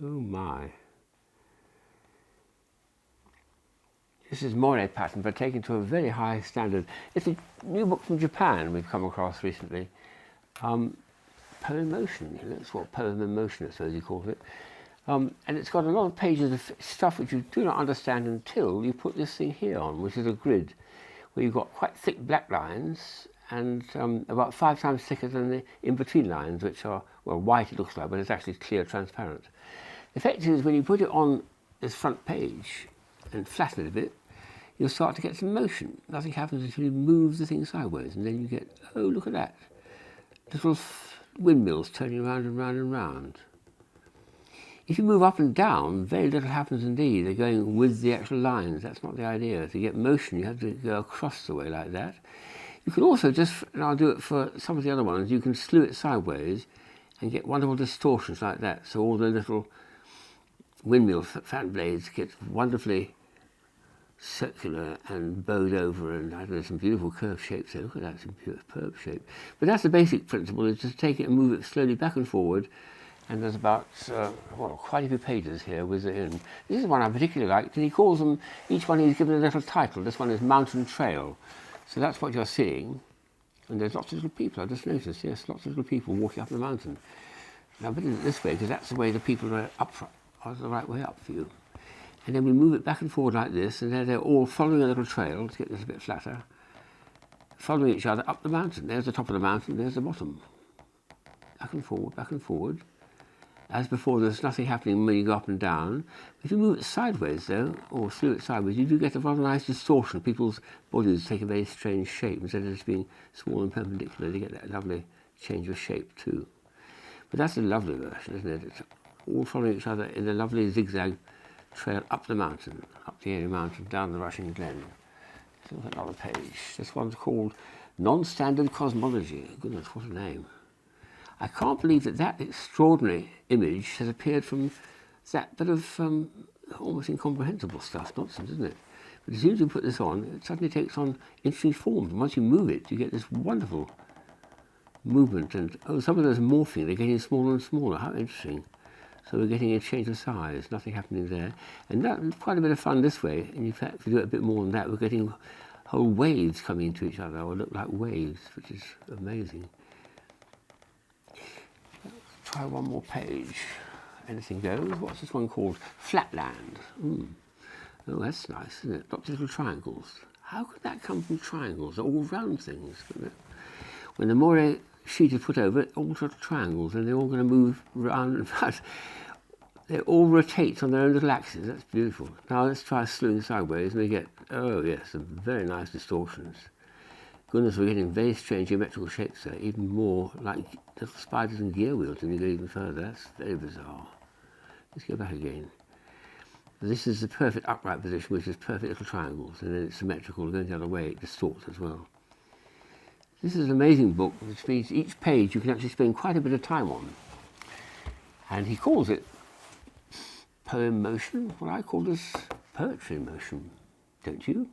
Oh my. This is Moire pattern, but taken to a very high standard. It's a new book from Japan we've come across recently. Poemotion, that's what Poemotion, I suppose you call it. And it's got a lot of pages of stuff which you do not understand until you put this thing here on, which is a grid, where you've got quite thick black lines and about 5 times thicker than the in-between lines, which are, well, white it looks like, but it's actually clear, transparent. The effect is when you put it on this front page and flatten it a bit, you'll start to get some motion. Nothing happens until you move the thing sideways, and then you get, oh, look at that. Little windmills turning round and round and round. If you move up and down, very little happens indeed. They're going with the actual lines. That's not the idea. To get motion, you have to go across the way like that. You can also just, and I'll do it for some of the other ones, you can slew it sideways and get wonderful distortions like that. So all the little windmill fan blades get wonderfully circular and bowed over, and I don't know, some beautiful curved shapes there. Look at that, some beautiful curved shape. But that's the basic principle, is just take it and move it slowly back and forward. And there's about, well, quite a few pages here with it in. This is one I particularly liked, and he calls them, each one he's given a little title. This one is Mountain Trail. So that's what you're seeing. And there's lots of little people, I just noticed, yes, lots of little people walking up the mountain. Now, put it this way, because that's the way the people are up, are the right way up for you. And then we move it back and forward like this, and they're all following a little trail to get this a bit flatter, following each other up the mountain. There's the top of the mountain, there's the bottom. Back and forward, back and forward. As before, there's nothing happening when you go up and down. If you move it sideways, though, or slew it sideways, you do get a rather nice distortion. People's bodies take a very strange shape. Instead of just being small and perpendicular, they get that lovely change of shape, too. But that's a lovely version, isn't it? It's all following each other in a lovely zigzag trail up the mountain, up the Erie Mountain, down the rushing glen. So another page. This one's called Non-Standard Cosmology. Goodness, what a name. I can't believe that that extraordinary image has appeared from that bit of almost incomprehensible stuff. Nonsense, isn't it? But as soon as you put this on, it suddenly takes on interesting forms. And once you move it, you get this wonderful movement. And oh, some of those morphing, they're getting smaller and smaller. How interesting. So we're getting a change of size, nothing happening there. And that's quite a bit of fun this way. And in fact, if we do it a bit more than that, we're getting whole waves coming into each other, or look like waves, which is amazing. Try one more page. Anything goes. What's this one called? Flatland. Oh, that's nice, isn't it? Lots of little triangles. How could that come from triangles? They're all round things, couldn't it? When the Moire sheet is put over it, all sort of triangles, and they're all going to move round and round. They all rotate on their own little axes. That's beautiful. Now let's try slewing sideways, and we get, oh yes, some very nice distortions. Goodness, we're getting very strange geometrical shapes there, even more like little spiders and gear wheels when you go even further. That's very bizarre. Let's go back again. This is the perfect upright position, which is perfect little triangles, and then it's symmetrical. Going the other way, it distorts as well. This is an amazing book, which means each page you can actually spend quite a bit of time on. And he calls it Poemotion. Well, I call this poetry motion, don't you?